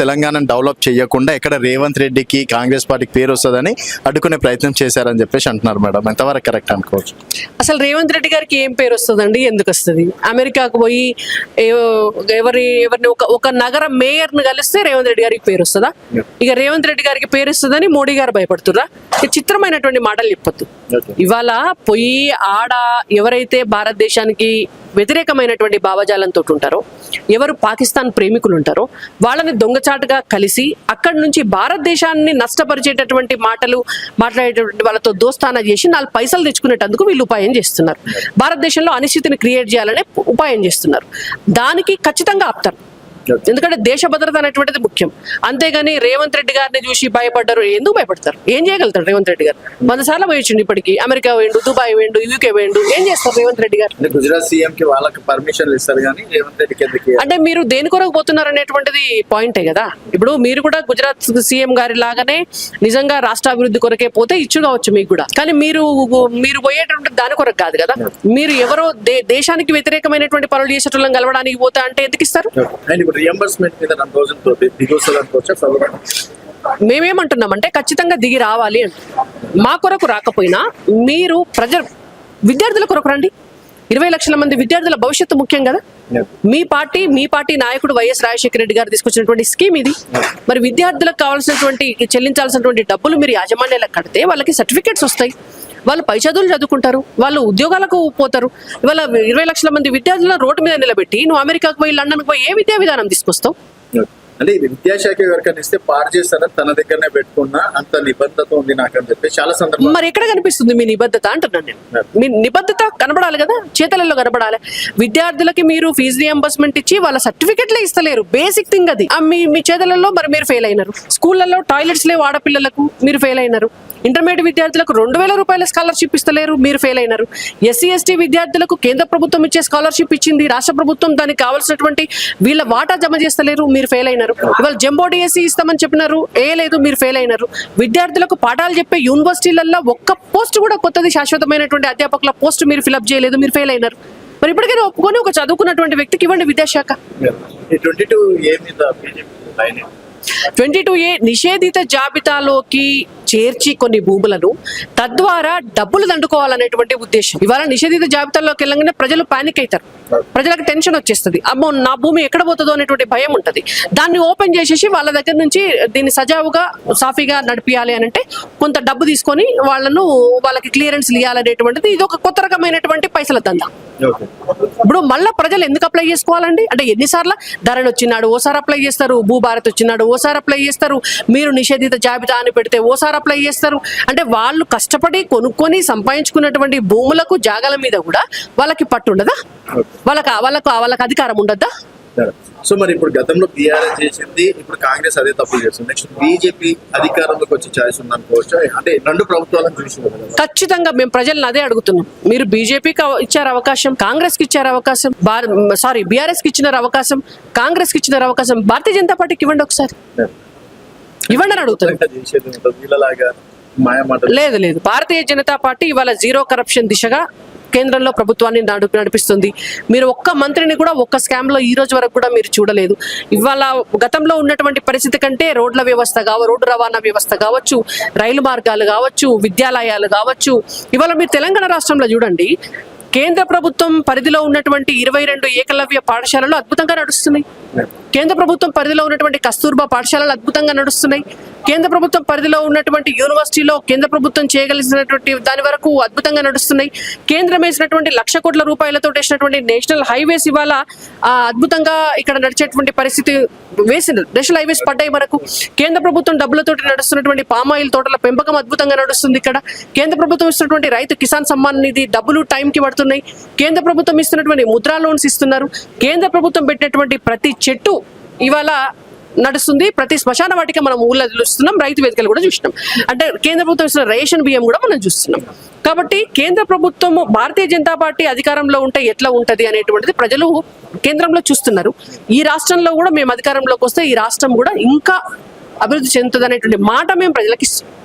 తెలంగాణను డెవలప్ చేయకుండా ఎక్కడ రేవంత్ రెడ్డికి కాంగ్రెస్ పార్టీకి పేరు వస్తుందని అడ్డుకునే ప్రయత్నం చేశారని చెప్పేసి అంటున్నారు మేడం. ఎంతవరకు కరెక్ట్ అనుకోవచ్చు? అసలు రేవంత్ రెడ్డి గారికి ఏం పేరు వస్తుందండి? ఎందుకు వస్తుంది? అమెరికాకు పోయి ఎవరిని ఒక నగర మేయర్ ను కలిస్తే రేవంత్ రెడ్డి గారికి పేరు వస్తుందా? ఇక రేవంత్ రెడ్డి గారికి పేరు వస్తుందని మోడీ గారు భయపడుతుర్రా? చిత్రమైనటువంటి మాటలు చెప్పొద్దు. ఇవాళ పోయి ఆడ ఎవరైతే భారతదేశానికి వ్యతిరేకమైనటువంటి భావజాలంతో ఉంటారో, ఎవరు పాకిస్తాన్ ప్రేమికులు ఉంటారో వాళ్ళని దొంగచాటుగా కలిసి అక్కడి నుంచి భారతదేశాన్ని నష్టపరిచేటటువంటి మాటలు మాట్లాడేటటువంటి వాళ్ళతో దోస్తానా చేసి 4 పైసలు తెచ్చుకునేటందుకు వీళ్ళు ఉపాయం చేస్తున్నారు. భారతదేశంలో అనిశ్చితిని క్రియేట్ చేయాలనే ఉపాయం చేస్తున్నారు. దానికి ఖచ్చితంగా ఆపుతారు. ఎందుకంటే దేశ భద్రత అనేటువంటిది ముఖ్యం. అంతేగాని రేవంత్ రెడ్డి గారిని చూసి భయపడ్డారు. ఎందుకు భయపడతారు? ఏం చేయగలుగుతారు రేవంత్ రెడ్డి గారు? 100 సార్లు పోయించండి. ఇప్పటికి అమెరికా వేయండు, దుబాయ్ వేయండు, యూకే వేయండు. ఏం చేస్తారు రేవంత్ రెడ్డి గారు? గుజరాత్ సీఎం కి వాళ్ళకి పర్మిషన్ ఇస్తారు కానీ రేవంత్ రెడ్డికి ఎందుకు? అంటే మీరు దేని కొరకు పోతున్నారు అనేటువంటిది పాయింటే కదా. ఇప్పుడు మీరు కూడా గుజరాత్ సీఎం గారి లాగానే నిజంగా రాష్ట్ర అభివృద్ధి కొరకే పోతే ఇచ్చు కావచ్చు మీకు కూడా. కానీ మీరు పోయేటువంటి దాని కొరకు కాదు కదా. మీరు ఎవరో దేశానికి వ్యతిరేకమైనటువంటి పనులు చేసేటోళ్ళని కలవడానికి పోతా అంటే ఎందుకు ఇస్తారు? మేమేమంటున్నామంటే ఖచ్చితంగా దిగి రావాలి అంటే, మా కొరకు రాకపోయినా మీరు విద్యార్థుల కొరకు రండి. 20 లక్షల మంది విద్యార్థుల భవిష్యత్తు ముఖ్యం కదా. మీ పార్టీ నాయకుడు వైఎస్ రాజశేఖర రెడ్డి గారు తీసుకొచ్చినటువంటి స్కీమ్ ఇది. మరి విద్యార్థులకు కావాల్సినటువంటి చెల్లించాల్సినటువంటి డబ్బులు మీరు యాజమాన్యాలకు కడితే వాళ్ళకి సర్టిఫికేట్స్ వస్తాయి. వాళ్ళు పై చదువులు చదువుకుంటారు, వాళ్ళు ఉద్యోగాలకు పోతారు. ఇవాళ 20 లక్షల మంది విద్యార్థులను రోడ్డు మీద నిలబెట్టి నువ్వు అమెరికాకు పోయి లండన్కి పోయి ఏ విద్యా విధానం తీసుకొస్తావు? అంటే ఇది విద్యాశాఖ ఎవరికైనా ఇస్తే పాడు చేస్తారా, తన దగ్గరనే పెట్టుకున్నా అంత నిబద్ధత ఉంది నాకు అని చెప్పి చాలా సందర్భాలు. మరి ఎక్కడ కనిపిస్తుంది మీ నిబద్ధత అంటున్నాను నేను. మీ నిబద్ధత కనబడాలి కదా, చేతలలో కనబడాలి. విద్యార్థులకి మీరు ఫీజు రియంబర్స్మెంట్ ఇచ్చి వాళ్ళ సర్టిఫికెట్లే ఇస్తలేరు. బేసిక్ థింగ్ అది. మీ చేతలలో మరి మీరు ఫెయిల్ అయినారు. స్కూళ్ళల్లో టాయిలెట్స్ లేవు ఆడపిల్లలకు, మీరు ఫెయిల్ అయినారు. ఇంటర్మీడియట్ విద్యార్థులకు 2000 రూపాయల స్కాలర్షిప్ ఇస్తలేరు, మీరు ఫెయిల్ అయినారు. ఎస్సీ ఎస్టీ విద్యార్థులకు కేంద్ర ప్రభుత్వం ఇచ్చే స్కాలర్షిప్ ఇచ్చింది, రాష్ట్ర ప్రభుత్వం దానికి కావాల్సినటువంటి వీళ్ళ వాటా జమ చేస్తలేరు, మీరు ఫెయిల్ అయినారు. ఇవాళ జంబో డిఎస్సీ ఇస్తామని చెప్పినారు, లేదు మీరు ఫెయిల్ అయినారు. విద్యార్థులకు పాఠాలు చెప్పే యూనివర్సిటీలలో ఒక్క పోస్ట్ కూడా కొత్తది శాశ్వతమైనటువంటి అధ్యాపకుల పోస్ట్ మీరు ఫిలప్ చేయలేదు, మీరు ఫెయిల్ అయినారు. మరి ఇప్పటికైనా ఒప్పుకొని ఒక చదువుకున్నటువంటి వ్యక్తికి ఇవ్వండి విద్యాశాఖ. 22A నిషేధిత జాబితాలోకి చేర్చి కొన్ని భూములను తద్వారా డబ్బులు దండుకోవాలనేటువంటి ఉద్దేశం. ఇవాళ నిషేధిత జాబితాలోకి వెళ్ళగానే ప్రజలు పానిక్ అవుతారు, ప్రజలకు టెన్షన్ వచ్చేస్తుంది. అమ్మో నా భూమి ఎక్కడ పోతుందో అనేటువంటి భయం ఉంటుంది. దాన్ని ఓపెన్ చేసేసి వాళ్ళ దగ్గర నుంచి దీన్ని సజావుగా సాఫీగా నడిపియాలి అని అంటే కొంత డబ్బు తీసుకొని వాళ్ళకి క్లియరెన్స్ ఇవ్వాలనేటువంటిది ఇది ఒక కొత్త రకమైనటువంటి పైసల దందా. ఇప్పుడు మళ్ళీ ప్రజలు ఎందుకు అప్లై చేసుకోవాలండి? అంటే ఎన్నిసార్లు ధరణి వచ్చినాడు ఓసారి అప్లై చేస్తారు, భూభారత్ వచ్చినాడు ఓసారి అప్లై చేస్తారు, మీరు నిషేధిత జాబితా అని పెడితే ఓసారి అప్లై చేస్తారు. అంటే వాళ్ళు కష్టపడి కొనుక్కొని సంపాదించుకున్నటువంటి భూములకు జాగాల మీద కూడా వాళ్ళకి పట్టు ఉండదా? వాళ్ళకి అధికారం ఉండద్దా? సో మరి ఇప్పుడు గతంలో బీఆర్ఎస్ చేసింది, ఇప్పుడు కాంగ్రెస్ అదే తప్పులు చేస్తుంది. నెక్స్ట్ బీజేపీ అధికారంలోకి వచ్చే ఛాయిస్ ఉందనుకోవచ్చు. అంటే 2 ప్రభుత్వాలను చూసి ఖచ్చితంగా మేము ప్రజలను అదే అడుగుతున్నాం. మీరు బీజేపీకి ఇచ్చారు అవకాశం, కాంగ్రెస్ కి ఇచ్చారు అవకాశం, బీఆర్ఎస్ కి ఇచ్చినారు అవకాశం, కాంగ్రెస్ కి ఇచ్చినారు అవకాశం, భారతీయ జనతా పార్టీకి ఇవ్వండి ఒకసారి, ఇవ్వండి అని అడుగుతారు. లేదు, భారతీయ జనతా పార్టీ ఇవాళ జీరో కరప్షన్ దిశగా కేంద్రంలో ప్రభుత్వాన్ని నడిపిస్తుంది. మీరు ఒక్క మంత్రిని కూడా ఒక్క స్కామ్ లో ఈ రోజు వరకు కూడా మీరు చూడలేదు. ఇవాళ గతంలో ఉన్నటువంటి పరిస్థితి కంటే రోడ్ల వ్యవస్థ రోడ్డు రవాణా వ్యవస్థ కావచ్చు, రైలు మార్గాలు కావచ్చు, విద్యాలయాలు కావచ్చు. ఇవాళ మీరు తెలంగాణ రాష్ట్రంలో చూడండి, కేంద్ర ప్రభుత్వం పరిధిలో ఉన్నటువంటి 22 ఏకలవ్య పాఠశాలలు అద్భుతంగా నడుస్తున్నాయి. కేంద్ర ప్రభుత్వం పరిధిలో ఉన్నటువంటి కస్తూర్బా పాఠశాలలు అద్భుతంగా నడుస్తున్నాయి. కేంద్ర ప్రభుత్వం పరిధిలో ఉన్నటువంటి యూనివర్సిటీలో కేంద్ర ప్రభుత్వం చేయగలిగినటువంటి దాని వరకు అద్భుతంగా నడుస్తున్నాయి. కేంద్రం వేసినటువంటి 1,00,000 కోట్ల రూపాయలతో వేసినటువంటి నేషనల్ హైవేస్ ఇవాళ అద్భుతంగా ఇక్కడ నడిచేటువంటి పరిస్థితి వేసింది. నేషనల్ హైవేస్ పడ్డాయి మనకు. కేంద్ర ప్రభుత్వం డబ్బులతోటి నడుస్తున్నటువంటి పామాయిల్ తోటల పెంపకం అద్భుతంగా నడుస్తుంది. ఇక్కడ కేంద్ర ప్రభుత్వం ఇస్తున్నటువంటి రైతు కిసాన్ సమ్మాన్ నిధి డబ్బులు టైంకి పడుతున్నాయి. కేంద్ర ప్రభుత్వం ఇస్తున్నటువంటి ముద్రా లోన్స్ ఇస్తున్నారు. కేంద్ర ప్రభుత్వం పెట్టినటువంటి ప్రతి చెట్టు ఇవాళ నడుస్తుంది. ప్రతి శ్మశాన వాటిక మనం ఊళ్ళో చూస్తున్నాం, రైతు వేదికలు కూడా చూస్తున్నాం. అంటే కేంద్ర ప్రభుత్వం ఇస్తున్న రేషన్ బియ్యం కూడా మనం చూస్తున్నాం. కాబట్టి కేంద్ర ప్రభుత్వం భారతీయ జనతా పార్టీ అధికారంలో ఉంటే ఎట్లా ఉంటది అనేటువంటిది ప్రజలు కేంద్రంలో చూస్తున్నారు. ఈ రాష్ట్రంలో కూడా మేము అధికారంలోకి వస్తే ఈ రాష్ట్రం కూడా ఇంకా అభివృద్ధి చెందుతుంది అనేటువంటి మాట మేము ప్రజలకు ఇస్తున్నాం.